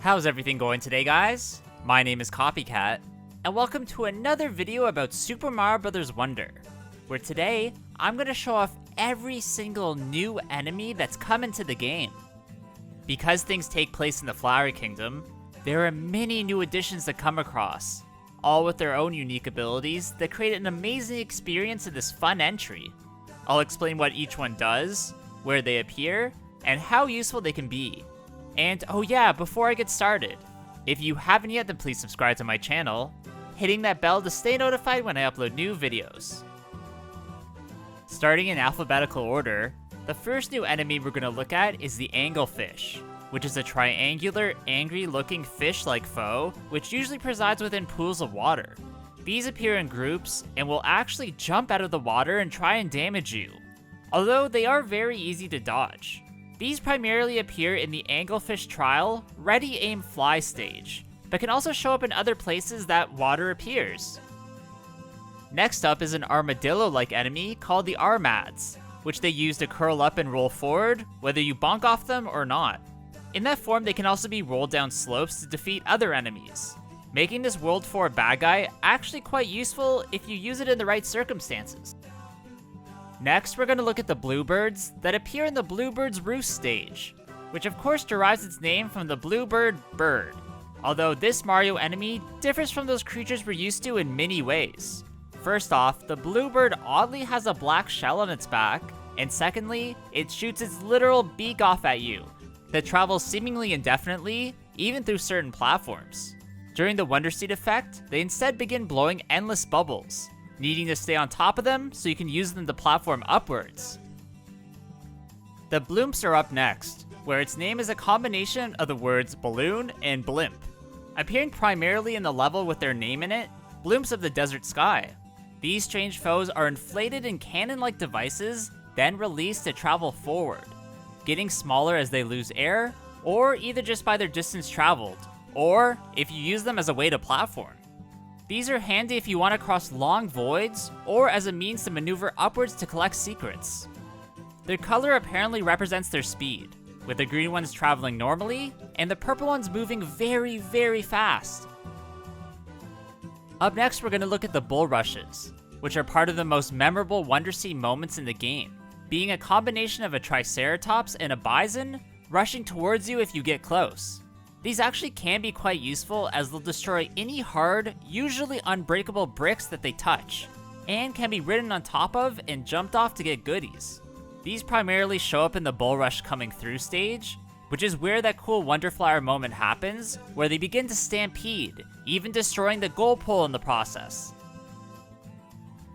How's everything going today, guys? My name is Copycat, and welcome to another video about Super Mario Bros. Wonder, where today, I'm going to show off every single new enemy that's come into the game. Because things take place in the Flower Kingdom, there are many new additions to come across, all with their own unique abilities that create an amazing experience in this fun entry. I'll explain what each one does, where they appear, and how useful they can be. And oh yeah, before I get started, if you haven't yet, then please subscribe to my channel, hitting that bell to stay notified when I upload new videos. Starting in alphabetical order, the first new enemy we're going to look at is the Anglefish, which is a triangular, angry-looking fish-like foe, which usually presides within pools of water. These appear in groups, and will actually jump out of the water and try and damage you, although they are very easy to dodge. These primarily appear in the Anglefish Trial Ready Aim Fly stage, but can also show up in other places that water appears. Next up is an armadillo-like enemy called the Armads, which they use to curl up and roll forward, whether you bonk off them or not. In that form, they can also be rolled down slopes to defeat other enemies, making this World 4 bad guy actually quite useful if you use it in the right circumstances. Next, we're going to look at the Bluebirds that appear in the Bluebirds Roost stage, which of course derives its name from the Bluebird bird, although this Mario enemy differs from those creatures we're used to in many ways. First off, the Bluebird oddly has a black shell on its back, and secondly, it shoots its literal beak off at you, that travels seemingly indefinitely, even through certain platforms. During the Wonder Seed effect, they instead begin blowing endless bubbles, needing to stay on top of them so you can use them to platform upwards. The Bloomps are up next, where its name is a combination of the words balloon and blimp. Appearing primarily in the level with their name in it, Bloomps of the Desert Sky. These strange foes are inflated in cannon-like devices, then released to travel forward, getting smaller as they lose air, or either just by their distance traveled, or if you use them as a way to platform. These are handy if you want to cross long voids, or as a means to maneuver upwards to collect secrets. Their color apparently represents their speed, with the green ones traveling normally, and the purple ones moving very, very fast. Up next, we're going to look at the Bulrushes, which are part of the most memorable Wonder Seed moments in the game, being a combination of a Triceratops and a Bison rushing towards you if you get close. These actually can be quite useful as they'll destroy any hard, usually unbreakable bricks that they touch, and can be ridden on top of and jumped off to get goodies. These primarily show up in the Bulrush Coming Through stage, which is where that cool Wonderflower moment happens, where they begin to stampede, even destroying the goal pole in the process.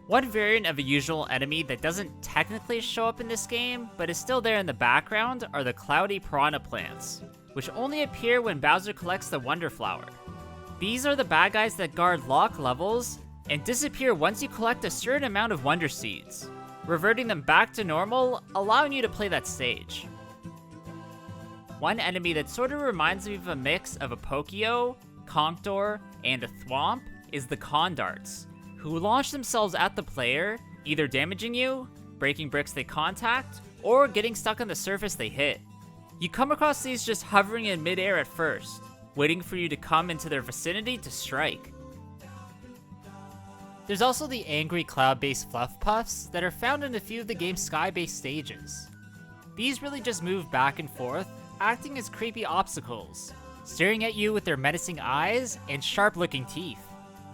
One variant of a usual enemy that doesn't technically show up in this game, but is still there in the background, are the cloudy Piranha plants, which only appear when Bowser collects the Wonder Flower. These are the bad guys that guard lock levels, and disappear once you collect a certain amount of Wonder Seeds, reverting them back to normal, allowing you to play that stage. One enemy that sort of reminds me of a mix of a Pokio, Contor, and a Thwomp is the Condarts, who launch themselves at the player, either damaging you, breaking bricks they contact, or getting stuck on the surface they hit. You come across these just hovering in midair at first, waiting for you to come into their vicinity to strike. There's also the angry cloud-based Fluff Puffs that are found in a few of the game's sky-based stages. These really just move back and forth, acting as creepy obstacles, staring at you with their menacing eyes and sharp-looking teeth.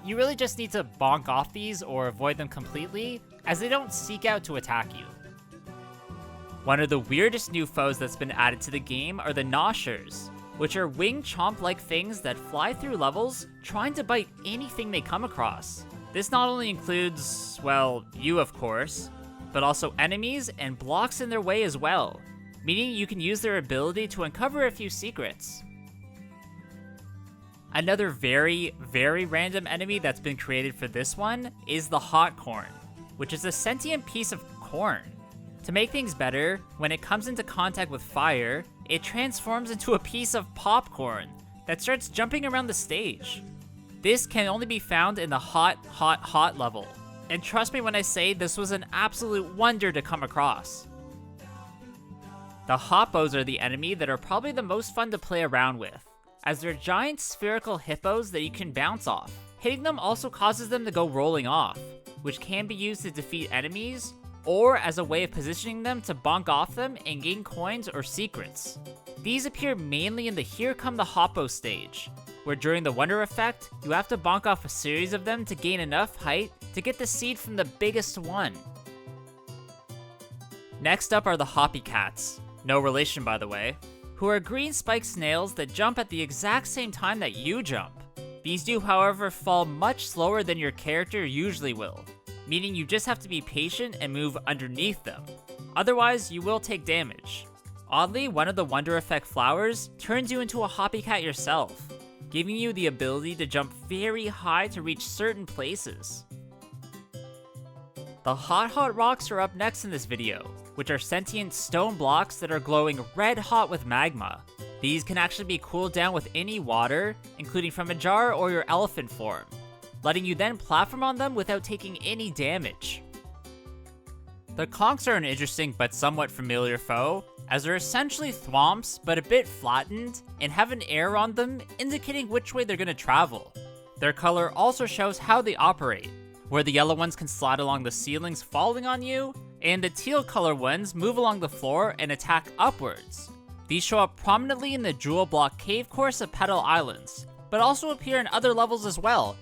You really just need to bonk off these or avoid them completely, as they don't seek out to attack you. One of the weirdest new foes that's been added to the game are the Noshers, which are winged chomp-like things that fly through levels, trying to bite anything they come across. This not only includes, well, you of course, but also enemies and blocks in their way as well, meaning you can use their ability to uncover a few secrets. Another very, very random enemy that's been created for this one is the Hot Corn, which is a sentient piece of corn. To make things better, when it comes into contact with fire, it transforms into a piece of popcorn that starts jumping around the stage. This can only be found in the hot level, and trust me when I say this was an absolute wonder to come across. The Hoppos are the enemy that are probably the most fun to play around with, as they're giant spherical hippos that you can bounce off. Hitting them also causes them to go rolling off, which can be used to defeat enemies, or as a way of positioning them to bonk off them and gain coins or secrets. These appear mainly in the Here Come the Hoppo stage, where during the Wonder effect, you have to bonk off a series of them to gain enough height to get the seed from the biggest one. Next up are the hoppy cats, no relation by the way, who are green spiked snails that jump at the exact same time that you jump. These do, however, fall much slower than your character usually will, meaning you just have to be patient and move underneath them. Otherwise, you will take damage. Oddly, one of the Wonder Effect flowers turns you into a hoppy cat yourself, giving you the ability to jump very high to reach certain places. The hot rocks are up next in this video, which are sentient stone blocks that are glowing red hot with magma. These can actually be cooled down with any water, including from a jar or your elephant form, letting you then platform on them without taking any damage. The conks are an interesting but somewhat familiar foe, as they're essentially thwomps but a bit flattened and have an arrow on them indicating which way they're going to travel. Their color also shows how they operate, where the yellow ones can slide along the ceilings falling on you, and the teal color ones move along the floor and attack upwards. These show up prominently in the Jewel Block Cave course of Petal Islands, but also appear in other levels as well.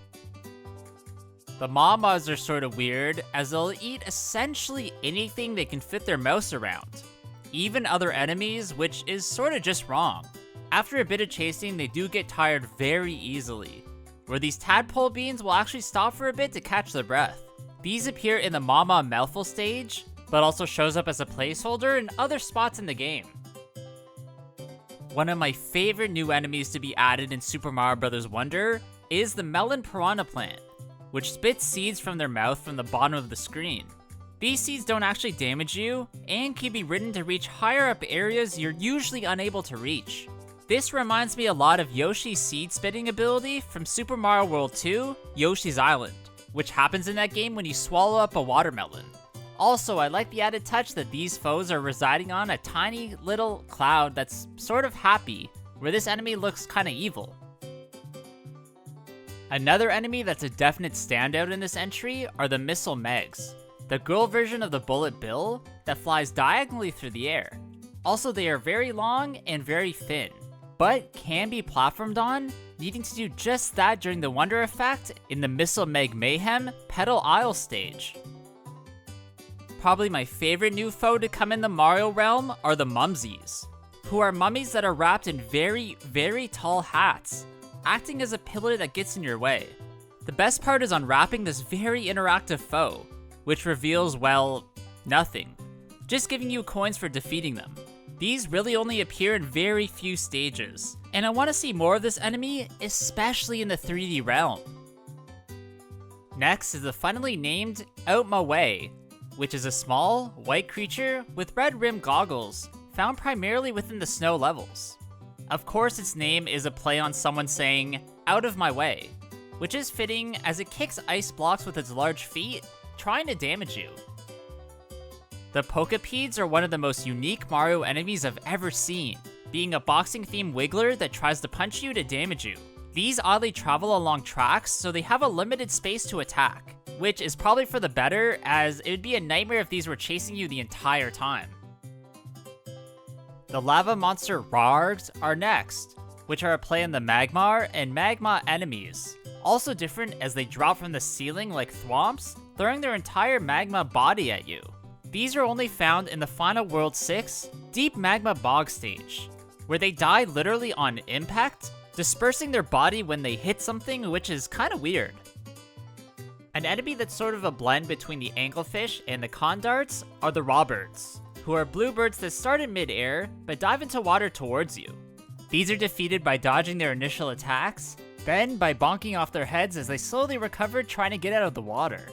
The Mamas are sort of weird, as they'll eat essentially anything they can fit their mouse around, even other enemies, which is sort of just wrong. After a bit of chasing, they do get tired very easily, where these tadpole beans will actually stop for a bit to catch their breath. These appear in the Mama Mouthful stage, but also shows up as a placeholder in other spots in the game. One of my favorite new enemies to be added in Super Mario Bros. Wonder is the Melon Piranha plant, which spits seeds from their mouth from the bottom of the screen. These seeds don't actually damage you, and can be ridden to reach higher up areas you're usually unable to reach. This reminds me a lot of Yoshi's seed spitting ability from Super Mario World 2, Yoshi's Island, which happens in that game when you swallow up a watermelon. Also, I like the added touch that these foes are residing on a tiny little cloud that's sort of happy, where this enemy looks kinda evil. Another enemy that's a definite standout in this entry are the Missile Megs, the girl version of the Bullet Bill that flies diagonally through the air. Also, they are very long and very thin, but can be platformed on, needing to do just that during the Wonder effect in the Missile Meg Mayhem Petal Isle stage. Probably my favorite new foe to come in the Mario realm are the Mumsies, who are mummies that are wrapped in very, very tall hats, acting as a pillar that gets in your way. The best part is unwrapping this very interactive foe, which reveals, well, nothing, just giving you coins for defeating them. These really only appear in very few stages, and I want to see more of this enemy, especially in the 3D realm. Next is the finally named Outaway, which is a small, white creature with red rimmed goggles, found primarily within the snow levels. Of course, its name is a play on someone saying, "out of my way," which is fitting as it kicks ice blocks with its large feet, trying to damage you. The Pokepedes are one of the most unique Mario enemies I've ever seen, being a boxing-themed wiggler that tries to punch you to damage you. These oddly travel along tracks, so they have a limited space to attack, which is probably for the better, as it would be a nightmare if these were chasing you the entire time. The lava monster Rargs are next, which are a play on the Magmar and Magma enemies, also different as they drop from the ceiling like thwomps, throwing their entire magma body at you. These are only found in the final World 6 Deep Magma Bog stage, where they die literally on impact, dispersing their body when they hit something, which is kinda weird. An enemy that's sort of a blend between the Anglefish and the Condarts are the Bluebirds, who are bluebirds that start in mid-air, but dive into water towards you. These are defeated by dodging their initial attacks, then by bonking off their heads as they slowly recover trying to get out of the water.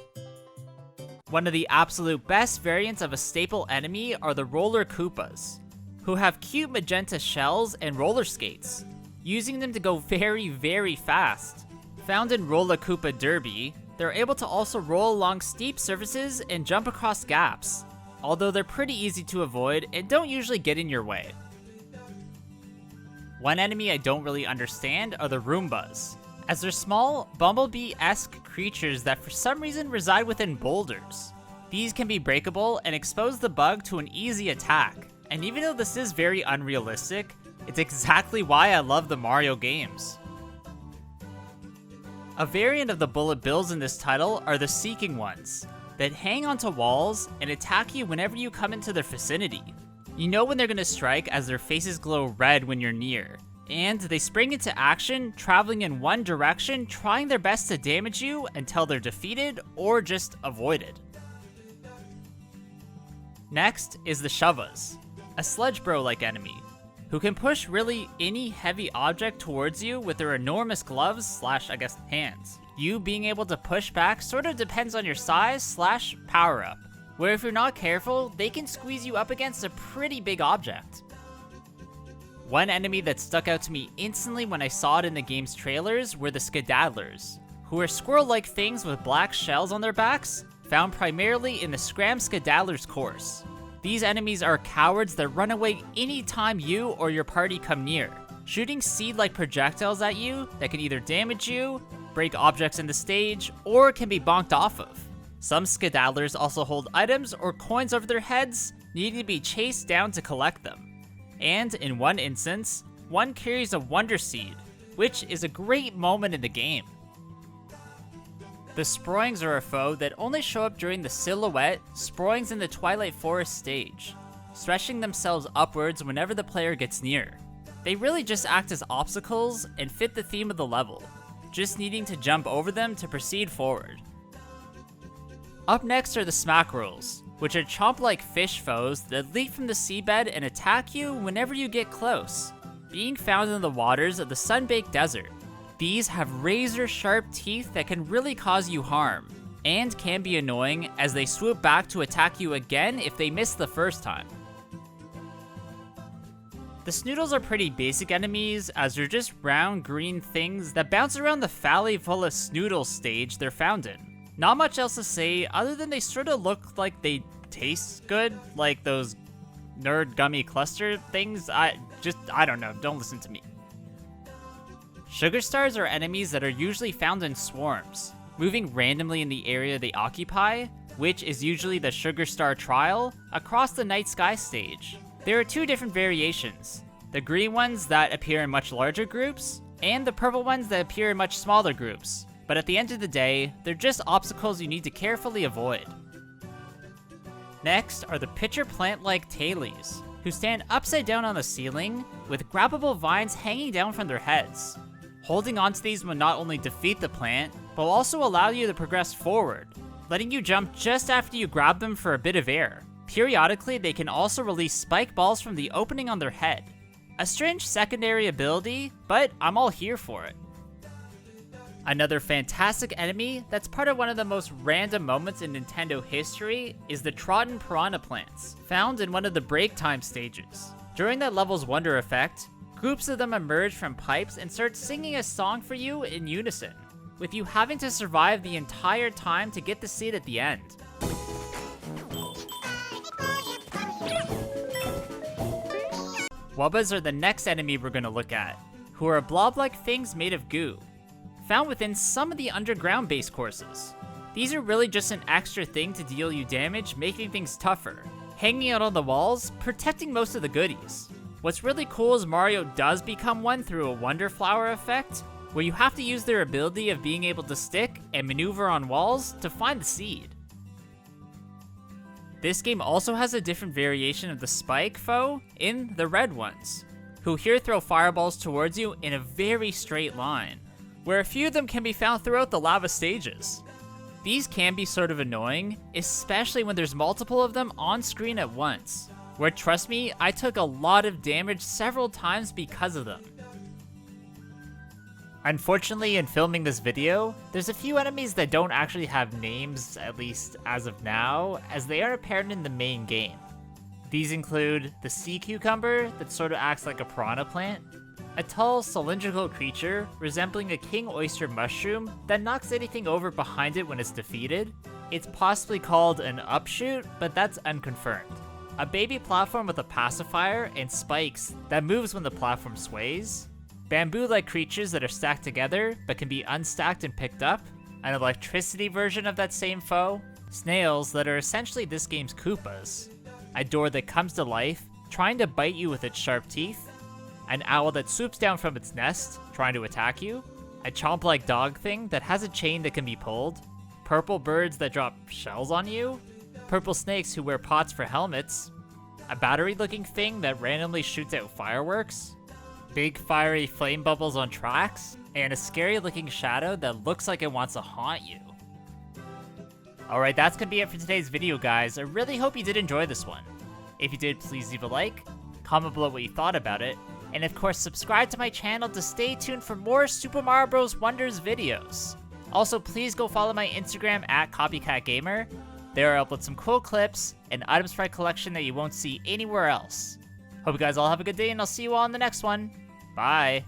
One of the absolute best variants of a staple enemy are the roller Koopas, who have cute magenta shells and roller skates, using them to go very, very fast. Found in Roller Koopa Derby, they're able to also roll along steep surfaces and jump across gaps, although they're pretty easy to avoid and don't usually get in your way. One enemy I don't really understand are the Roombas, as they're small, bumblebee-esque creatures that for some reason reside within boulders. These can be breakable and expose the bug to an easy attack, and even though this is very unrealistic, it's exactly why I love the Mario games. A variant of the bullet bills in this title are the Seeking ones, that hang onto walls and attack you whenever you come into their vicinity. You know when they're going to strike as their faces glow red when you're near, and they spring into action, traveling in one direction, trying their best to damage you until they're defeated or just avoided. Next is the Shavas, a Sledge Bro-like enemy, who can push really any heavy object towards you with their enormous gloves / hands. You being able to push back sort of depends on your size / power up, where if you're not careful, they can squeeze you up against a pretty big object. One enemy that stuck out to me instantly when I saw it in the game's trailers were the Skidaddlers, who are squirrel-like things with black shells on their backs, found primarily in the Scram Skidaddlers course. These enemies are cowards that run away anytime you or your party come near, shooting seed-like projectiles at you that can either damage you, break objects in the stage, or can be bonked off of. Some Skidaddlers also hold items or coins over their heads, needing to be chased down to collect them. And in one instance, one carries a Wonder Seed, which is a great moment in the game. The Sproings are a foe that only show up during the Silhouette, Sproings in the Twilight Forest stage, stretching themselves upwards whenever the player gets near. They really just act as obstacles and fit the theme of the level, just needing to jump over them to proceed forward. Up next are the Smackerels, which are chomp-like fish foes that leap from the seabed and attack you whenever you get close, being found in the waters of the Sun-Baked Desert. These have razor-sharp teeth that can really cause you harm, and can be annoying as they swoop back to attack you again if they miss the first time. The Snoodles are pretty basic enemies, as they're just round green things that bounce around the Valley full of Snoodles stage they're found in. Not much else to say other than they sort of look like they taste good, like those nerd gummy cluster things. I don't know, don't listen to me. Sugar Stars are enemies that are usually found in swarms, moving randomly in the area they occupy, which is usually the Sugar Star Trial, across the Night Sky stage. There are two different variations, the green ones that appear in much larger groups, and the purple ones that appear in much smaller groups, but at the end of the day, they're just obstacles you need to carefully avoid. Next are the pitcher plant-like tailies, who stand upside down on the ceiling, with grabbable vines hanging down from their heads. Holding onto these will not only defeat the plant, but will also allow you to progress forward, letting you jump just after you grab them for a bit of air. Periodically, they can also release spike balls from the opening on their head. A strange secondary ability, but I'm all here for it. Another fantastic enemy that's part of one of the most random moments in Nintendo history is the Troten Piranha plants, found in one of the break time stages. During that level's Wonder Effect, groups of them emerge from pipes and start singing a song for you in unison, with you having to survive the entire time to get the seed at the end. Wubbas are the next enemy we're going to look at, who are blob-like things made of goo, found within some of the underground base courses. These are really just an extra thing to deal you damage, making things tougher, hanging out on the walls, protecting most of the goodies. What's really cool is Mario does become one through a Wonder Flower effect, where you have to use their ability of being able to stick and maneuver on walls to find the seed. This game also has a different variation of the Spike foe in the red ones, who here throw fireballs towards you in a very straight line, where a few of them can be found throughout the lava stages. These can be sort of annoying, especially when there's multiple of them on screen at once, where trust me, I took a lot of damage several times because of them. Unfortunately, in filming this video, there's a few enemies that don't actually have names, at least as of now, as they are apparent in the main game. These include the sea cucumber that sort of acts like a piranha plant, a tall cylindrical creature resembling a king oyster mushroom that knocks anything over behind it when it's defeated. It's possibly called an upshoot, but that's unconfirmed. a baby platform with a pacifier and spikes that moves when the platform sways, bamboo-like creatures that are stacked together but can be unstacked and picked up, an electricity version of that same foe, snails that are essentially this game's Koopas, a door that comes to life, trying to bite you with its sharp teeth, an owl that swoops down from its nest, trying to attack you, a chomp-like dog thing that has a chain that can be pulled, purple birds that drop shells on you, purple snakes who wear pots for helmets, a battery-looking thing that randomly shoots out fireworks, big fiery flame bubbles on tracks, and a scary-looking shadow that looks like it wants to haunt you. Alright, that's gonna be it for today's video, guys. I really hope you did enjoy this one. If you did, please leave a like, comment below what you thought about it, and of course subscribe to my channel to stay tuned for more Super Mario Bros. Wonders videos. Also, please go follow my Instagram at CopycatGamer. There I'll upload some cool clips and items for my collection that you won't see anywhere else. Hope you guys all have a good day, and I'll see you all in the next one. Bye!